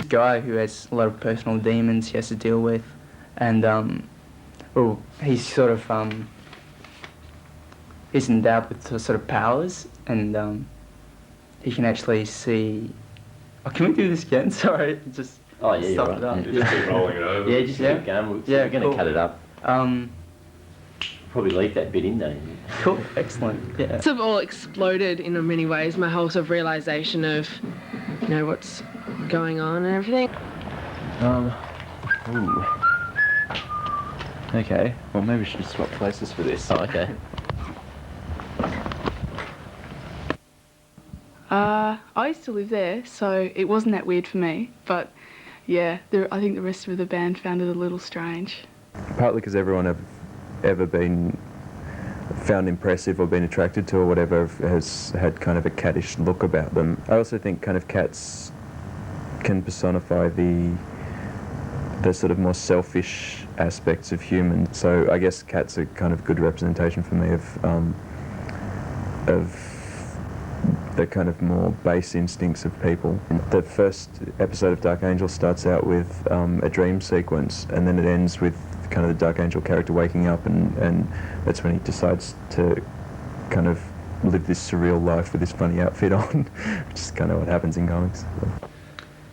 Guy who has a lot of personal demons he has to deal with, and well, he's sort of he's endowed with sort of powers, and he can actually see. Oh, can we do this again? Sorry, just stop it up. Just keep rolling it over. Yeah, just keep going. We're going to cut it up. Probably leave that bit in there. Cool, excellent. Yeah. Sort of all exploded in many ways. My whole sort of realisation of, you know, what's going on and everything. Ooh. Okay, well maybe we should swap places for this. Oh, okay. I used to live there, so it wasn't that weird for me, but yeah, I think the rest of the band found it a little strange. Partly because everyone have ever been found impressive or been attracted to or whatever has had kind of a cattish look about them. I also think kind of cats can personify the sort of more selfish aspects of humans. So I guess cats are kind of good representation for me of the kind of more base instincts of people. The first episode of Dark Angel starts out with a dream sequence, and then it ends with kind of the Dark Angel character waking up, and that's when he decides to kind of live this surreal life with this funny outfit on, which is kind of what happens in comics.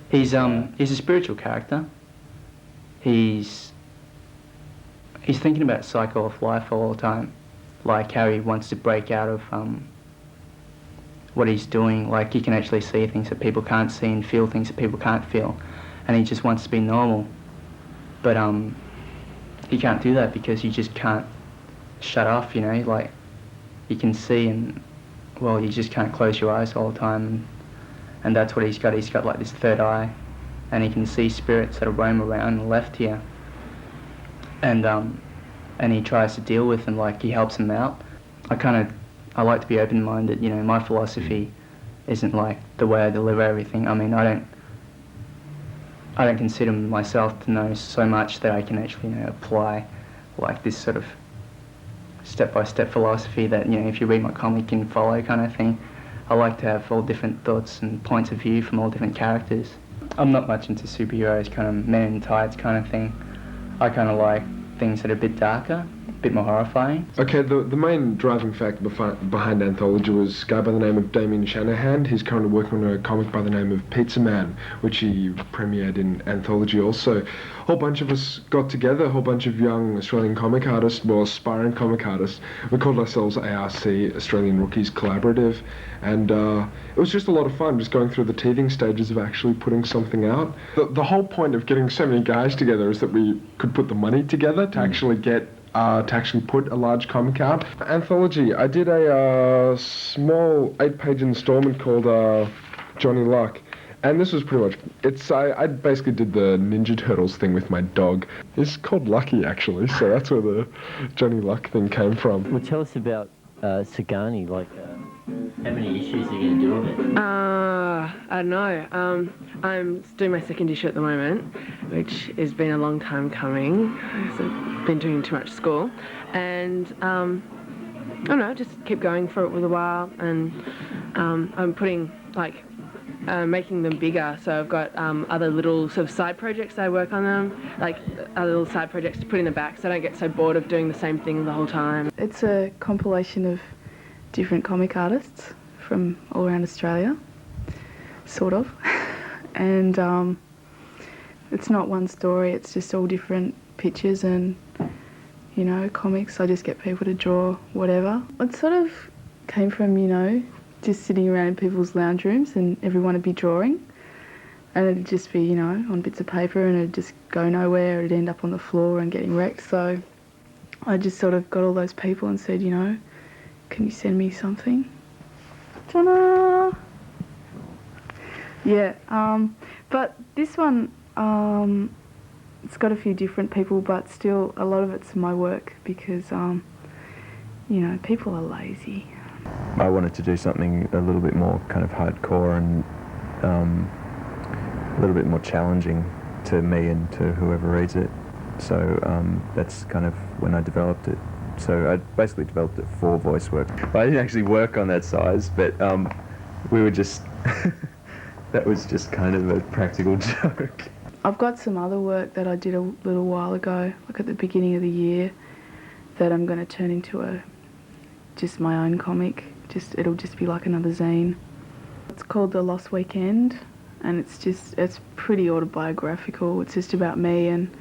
He's a spiritual character. He's thinking about the cycle of life all the time, like how he wants to break out of what he's doing. Like he can actually see things that people can't see and feel things that people can't feel, and he just wants to be normal. But he can't do that because you just can't shut off, you know. Like you can see, and well, you just can't close your eyes all the time, and that's what he's got. He's got like this third eye, and he can see spirits that roam around and left here, and he tries to deal with them. Like he helps them out. I like to be open-minded, you know. My philosophy isn't like the way I deliver everything. I mean, I don't consider myself to know so much that I can actually, you know, apply like this sort of step-by-step philosophy that, you know, if you read my comic you can follow kind of thing. I like to have all different thoughts and points of view from all different characters. I'm not much into superheroes, kind of men in tights kind of thing. I kind of like things that are a bit darker, a bit more horrifying. Okay, the main driving factor behind Anthology was a guy by the name of Damien Shanahan. He's currently working on a comic by the name of Pizza Man, which he premiered in Anthology also. A whole bunch of us got together, a whole bunch of young Australian comic artists, well, aspiring comic artists. We called ourselves ARC, Australian Rookies Collaborative, and it was just a lot of fun, just going through the teething stages of actually putting something out. The whole point of getting so many guys together is that we could put the money together to actually get to actually put a large comic out. Anthology, I did a small 8-page installment called Johnny Luck, and this was pretty much, I basically did the Ninja Turtles thing with my dog. It's called Lucky, actually, so that's where the Johnny Luck thing came from. Well, tell us about Savieri, like, how many issues are you going to do of it? I don't know. I'm doing my second issue at the moment, which has been a long time coming. I've been doing too much school, and I don't know, just keep going for it with a while, and I'm putting, like, making them bigger, so I've got other little sort of side projects that I work on them, like other little side projects to put in the back so I don't get so bored of doing the same thing the whole time. It's a compilation of different comic artists from all around Australia, sort of, and it's not one story, it's just all different pictures and, you know, comics. I just get people to draw whatever. It sort of came from, you know, just sitting around in people's lounge rooms and everyone would be drawing, and it'd just be, you know, on bits of paper, and it'd just go nowhere, it'd end up on the floor and getting wrecked. So I just sort of got all those people and said, you know, can you send me something? Ta-da! Yeah, but this one, it's got a few different people, but still a lot of it's my work because, you know, people are lazy. I wanted to do something a little bit more kind of hardcore and a little bit more challenging to me and to whoever reads it. So that's kind of when I developed it. So I basically developed it for voice work. I didn't actually work on that size, but we were just, that was just kind of a practical joke. I've got some other work that I did a little while ago, like at the beginning of the year, that I'm going to turn into just my own comic. It'll just be like another zine. It's called The Lost Weekend, and it's pretty autobiographical. It's just about me and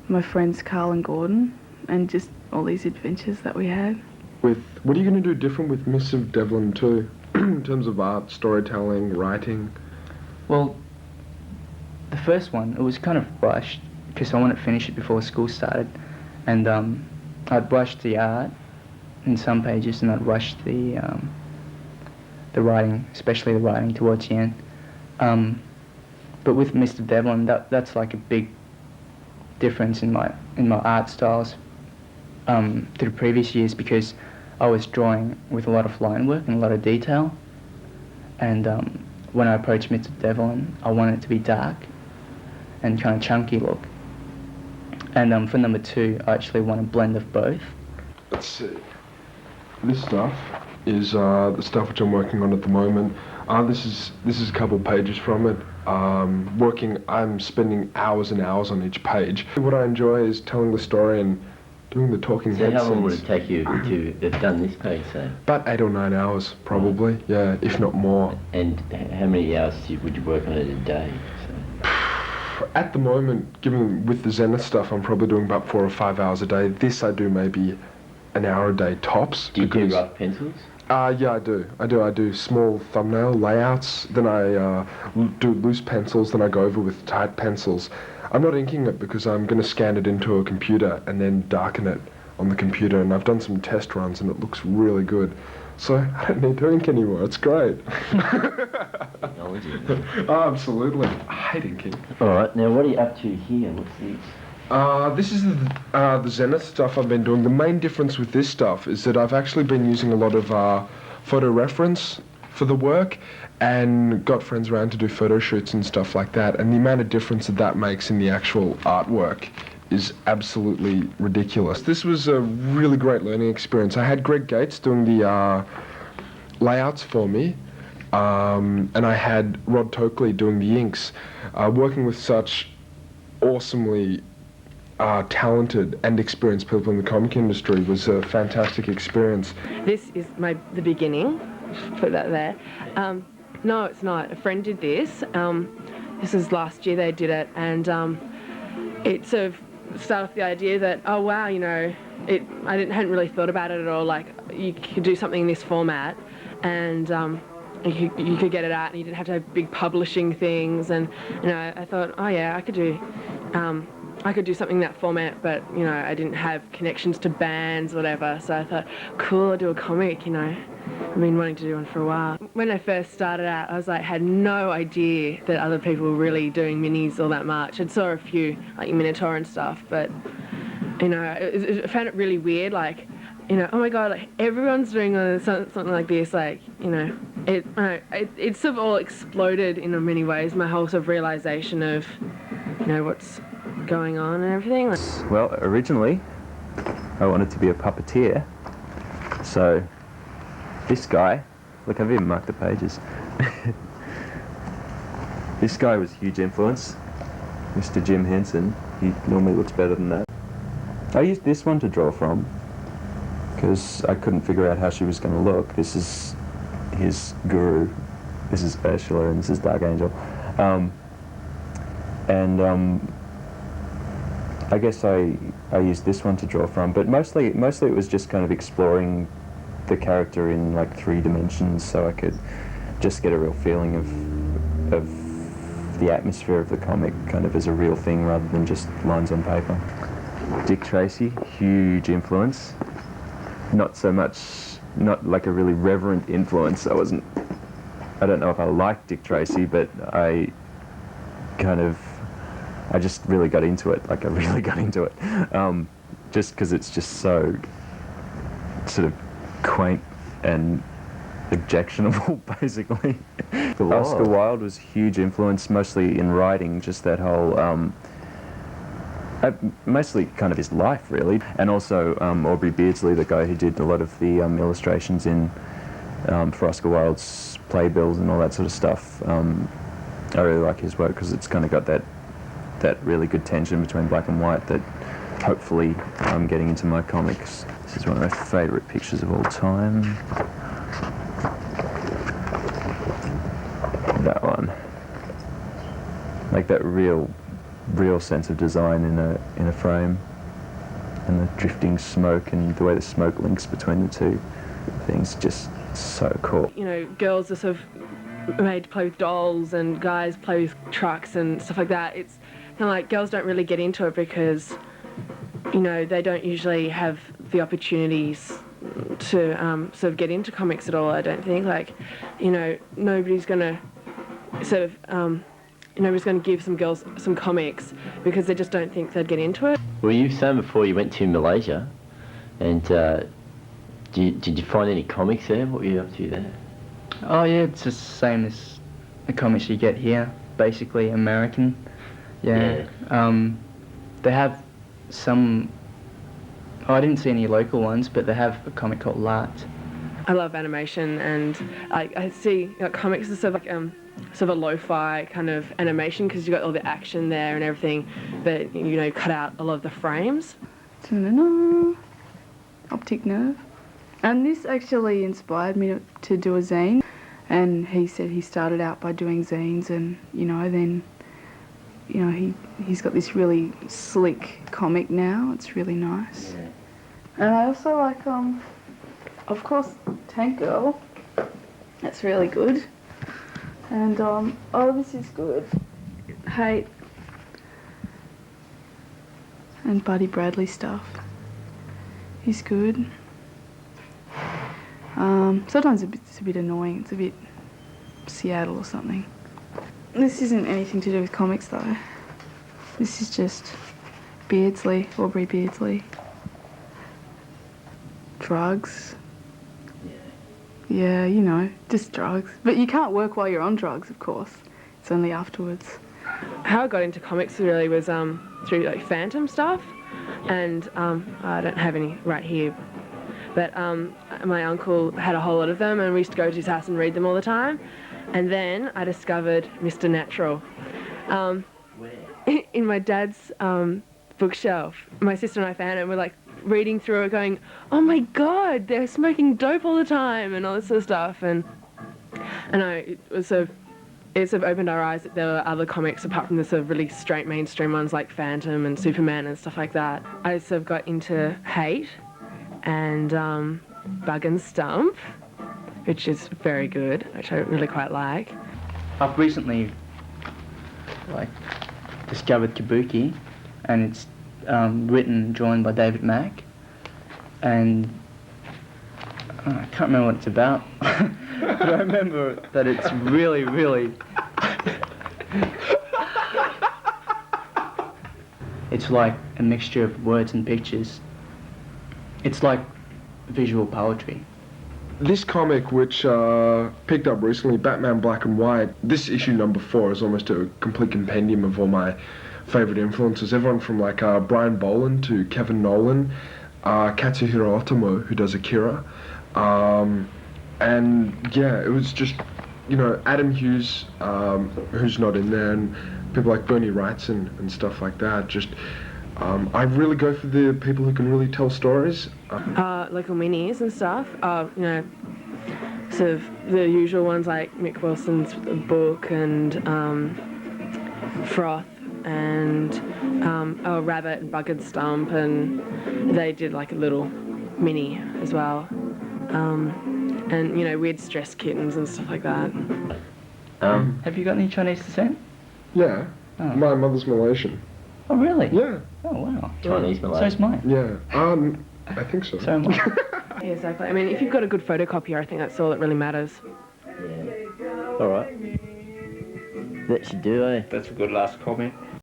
my friends Carl and Gordon, and just all these adventures that we had. What are you going to do different with Miss of Devlin too, in terms of art, storytelling, writing? Well, the first one, it was kind of rushed because I wanted to finish it before school started, and I'd rushed the art in some pages, and I'd rushed the writing, especially the writing towards the end. But with Mr. Devlin, that's like a big difference in my art styles to the previous years, because I was drawing with a lot of line work and a lot of detail, and when I approached Mr. Devlin, I wanted it to be dark and kind of chunky look. And for number 2, I actually want a blend of both. Let's see. This stuff is the stuff which I'm working on at the moment. This is a couple pages from it. I'm spending hours and hours on each page. What I enjoy is telling the story and doing the talking head So how long would scenes. it take you to have done this page, say? About 8 or 9 hours, probably. Yeah, if not more. And how many hours would you work on it a day? At the moment, given with the Zenith stuff, I'm probably doing about 4 or 5 hours a day. This I do maybe an hour a day tops. Do you do rough pencils? Yeah, I do small thumbnail layouts, then I do loose pencils, then I go over with tight pencils. I'm not inking it because I'm going to scan it into a computer and then darken it on the computer, and I've done some test runs and it looks really good. So I don't need to ink anymore, it's great. Technology. Oh, absolutely. I hate inking. Alright, now what are you up to here? What's this? This is the Zenith stuff I've been doing. The main difference with this stuff is that I've actually been using a lot of photo reference for the work, and got friends around to do photo shoots and stuff like that, and the amount of difference that makes in the actual artwork is absolutely ridiculous. This was a really great learning experience. I had Greg Gates doing the layouts for me, and I had Rod Tokley doing the inks. Working with such awesomely talented and experienced people in the comic industry was a fantastic experience. This is the beginning. Put that there. No, it's not. A friend did this. This was last year they did it, and it sort of started with the idea that, oh wow, you know, I hadn't really thought about it at all. Like, you could do something in this format, and you could get it out, and you didn't have to have big publishing things. And you know, I thought, oh yeah, I could do something in that format, but you know, I didn't have connections to bands, whatever. So I thought, cool, I'll do a comic. You know, I've been wanting to do one for a while. When I first started out, I was like, had no idea that other people were really doing minis all that much. I saw a few, like Minotaur and stuff, but you know, I found it really weird. Like, you know, oh my god, like everyone's doing something like this. Like, you know, it sort of all exploded in many ways. My whole sort of realization of, you know, what's going on and everything. Well, originally I wanted to be a puppeteer, so this guy, look, I've even marked the pages. This guy was a huge influence, Mr. Jim Henson. He normally looks better than that. I used this one to draw from because I couldn't figure out how she was going to look. This is his guru, this is Ursula, and this is Dark Angel. I guess I used this one to draw from, but mostly it was just kind of exploring the character in like 3 dimensions, so I could just get a real feeling of the atmosphere of the comic kind of as a real thing rather than just lines on paper. Dick Tracy, huge influence. Not so much, not like a really reverent influence. I don't know if I liked Dick Tracy, but I just really got into it. Like, I really got into it. Just because it's just so sort of quaint and objectionable, basically. Oscar Wilde was a huge influence, mostly in writing, just that whole Mostly kind of his life, really. And also Aubrey Beardsley, the guy who did a lot of the illustrations in for Oscar Wilde's playbills and all that sort of stuff. I really like his work because it's kind of got that really good tension between black and white that hopefully I'm getting into my comics. This is one of my favourite pictures of all time. That one. Like that real sense of design in a frame, and the drifting smoke and the way the smoke links between the two things, just so cool. You know, girls are sort of made to play with dolls and guys play with trucks and stuff like that. It's kind of like girls don't really get into it because, you know, they don't usually have the opportunities to sort of get into comics at all, I don't think. Like, you know, nobody's going to sort of, nobody's going to give some girls some comics because they just don't think they'd get into it. Well, you were saying before you went to Malaysia, and did you find any comics there? What were you up to there? Oh yeah, it's just the same as the comics you get here, basically American. Yeah. They have some. Oh, I didn't see any local ones, but they have a comic called Lart. I love animation, and I see comics as sort of like sort of a lo-fi kind of animation because you've got all the action there and everything, but you know, cut out a lot of the frames. Optic Nerve. And this actually inspired me to do a zine, and he said he started out by doing zines, and you know, then you know, he's got this really slick comic now. It's really nice. Yeah. And I also like of course, Tank Girl. That's really good. And oh, this is good. Hate and Buddy Bradley stuff. He's good. Sometimes it's a bit annoying. It's a bit Seattle or something. This isn't anything to do with comics though. This is just Beardsley, Aubrey Beardsley. Drugs. Yeah, you know, just drugs. But you can't work while you're on drugs, of course. It's only afterwards. How I got into comics really was through like Phantom stuff, and I don't have any right here, but my uncle had a whole lot of them, and we used to go to his house and read them all the time. And then I discovered Mr. Natural in my dad's bookshelf. My sister and I found it, and we're like reading through it going, oh my god, they're smoking dope all the time and all this sort of stuff. And it sort of opened our eyes that there were other comics apart from the sort of really straight mainstream ones like Phantom and Superman and stuff like that. I sort of got into Hate and Bug and Stump, which is very good, which I really quite like. I've recently discovered Kabuki, and it's written and drawn by David Mack, and I can't remember what it's about, but I remember that it's really, really it's like a mixture of words and pictures. It's like visual poetry. This comic, which picked up recently, Batman Black and White, this issue number 4 is almost a complete compendium of all my favourite influences. Everyone from like Brian Boland to Kevin Nolan, Katsuhiro Otomo, who does Akira, and yeah, it was just, you know, Adam Hughes, who's not in there, and people like Bernie Wrightson and stuff like that. Just I really go for the people who can really tell stories. Local minis and stuff, you know, sort of the usual ones like Mick Wilson's book and Froth and Rabbit and Bug and Stump, and they did like a little mini as well. And, you know, weird stress kittens and stuff like that. Have you got any Chinese descent? Yeah, my mother's Malaysian. Oh really? Yeah. Oh wow. Chinese Malay. So's mine. Yeah, I think so. So am I. Yeah, exactly. I mean, if you've got a good photocopier, I think that's all that really matters. Yeah. All right. That should do, eh? That's a good last comment.